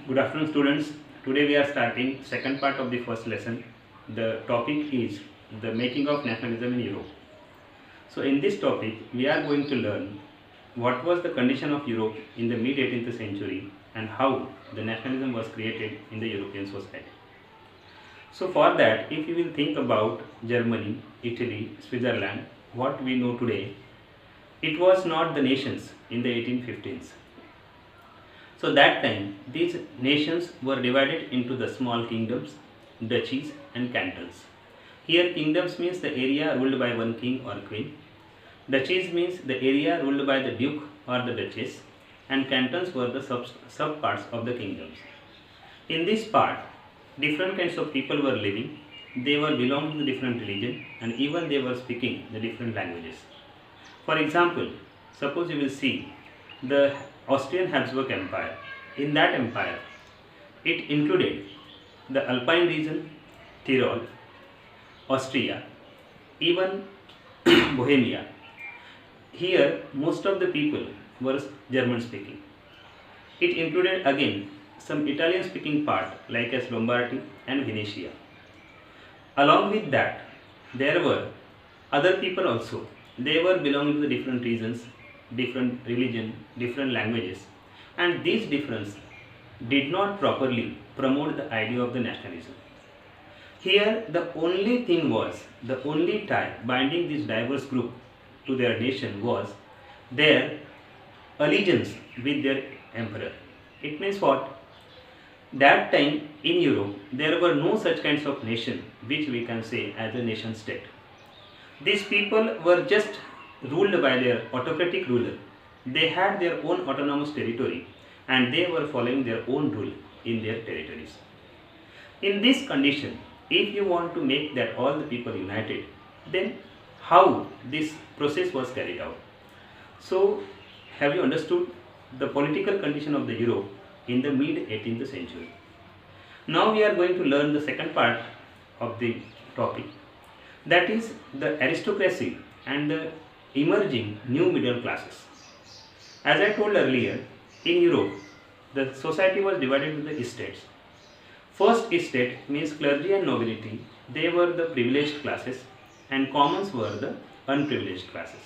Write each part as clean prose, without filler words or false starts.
Good afternoon, students. Today we are starting second part of the first lesson. The topic is the making of nationalism in Europe. So in this topic we are going to learn what was the condition of Europe in the mid 18th century and how the nationalism was created in the European society. So for that, if you will think about Germany, Italy, Switzerland, what we know today, it was not the nations in the 1815s. So that time these nations were divided into the small kingdoms, duchies and cantons. Here kingdoms means the area ruled by one king or queen. Duchies means the area ruled by the duke or the duchess, and cantons were the sub parts of the kingdoms. In this part, different kinds of people were living. They were belonging to different religion and even they were speaking the different languages. For example, suppose you will see the Austrian Habsburg Empire. In that empire, it included the Alpine region, Tyrol, Austria, even Bohemia. Here, most of the people were German speaking. It included again some Italian speaking part like as Lombardy and Venetia. Along with that, there were other people also. They were belonging to the different regions, different religion, different languages, and these differences did not properly promote the idea of the nationalism. Here the only thing was, the only tie binding this diverse group to their nation was their allegiance with their emperor. It means what? That time in Europe there were no such kinds of nation which we can say as a nation state. These people were just ruled by their autocratic ruler. They had their own autonomous territory and they were following their own rule in their territories. In this condition, if you want to make that all the people united, then how this process was carried out? So, have you understood the political condition of the Europe in the mid 18th century? Now we are going to learn the second part of the topic, that is the aristocracy and the emerging new middle classes. As I told earlier, in Europe, the society was divided into the estates. First estate means clergy and nobility, they were the privileged classes, and commons were the unprivileged classes.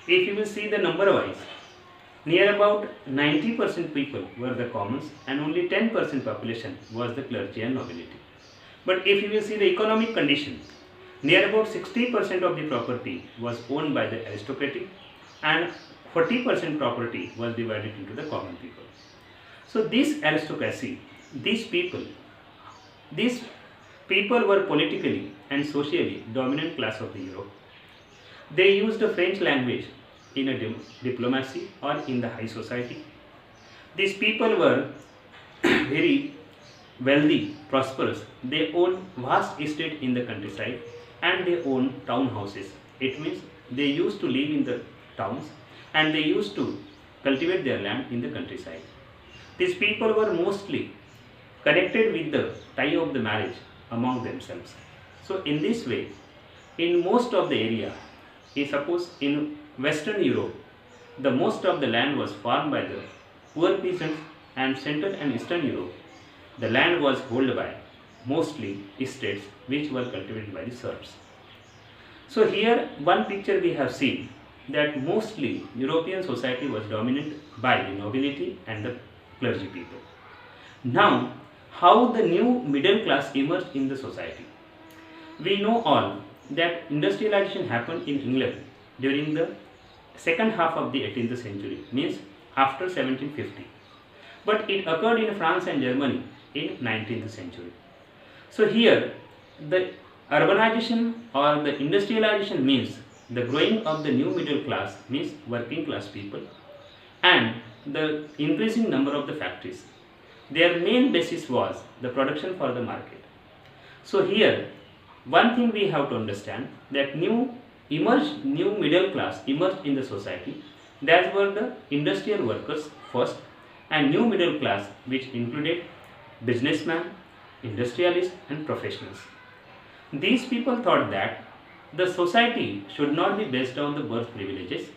If you will see the number wise, near about 90% people were the commons and only 10% population was the clergy and nobility. But if you will see the economic condition, near about 60% of the property was owned by the aristocratic and 40% property was divided into the common people. So this aristocracy, these people were politically and socially dominant class of the Europe. They used the French language in a diplomacy or in the high society. These people were very wealthy, prosperous. They owned vast estate in the countryside and they owned town houses. It means they used to live in the towns and they used to cultivate their land in the countryside. These people were mostly connected with the tie of the marriage among themselves. So in this way, in most of the area, suppose in Western Europe, the most of the land was farmed by the poor peasants, and Central and Eastern Europe, the land was held by mostly estates which were cultivated by the serfs. So here one picture we have seen that mostly European society was dominated by the nobility and the clergy people. Now, how the new middle class emerged in the society? We know all that industrialization happened in England during the second half of the 18th century, means after 1750. But it occurred in France and Germany in 19th century. So here the urbanization or the industrialization means the growing of the new middle class, means working class people, and the increasing number of the factories. Their main basis was the production for the market. So here one thing we have to understand, that new middle class emerged in the society. That were the industrial workers first, and new middle class which included businessmen, industrialists and professionals. These people thought that the society should not be based on the birth privileges.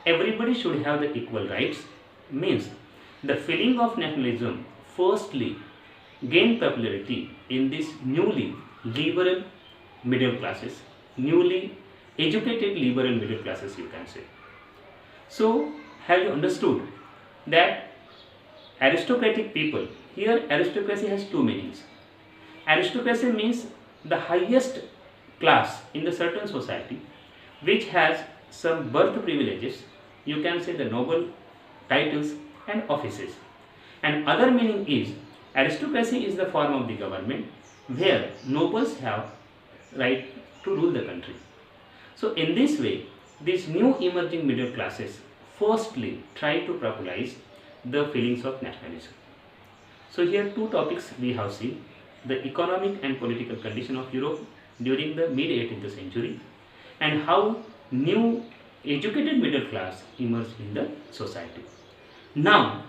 Everybody should have the equal rights, means the feeling of nationalism firstly gained popularity in these newly liberal middle classes, newly educated liberal middle classes, you can say. So, have you understood that aristocratic people, here aristocracy has two meanings. Aristocracy means the highest class in the certain society which has some birth privileges, you can say the noble titles and offices. And other meaning is aristocracy is the form of the government where nobles have right to rule the country. So in this way, these new emerging middle classes firstly try to popularize the feelings of nationalism. So here two topics we have seen: the economic and political condition of Europe during the mid 18th century and how new educated middle class emerged in the society. Now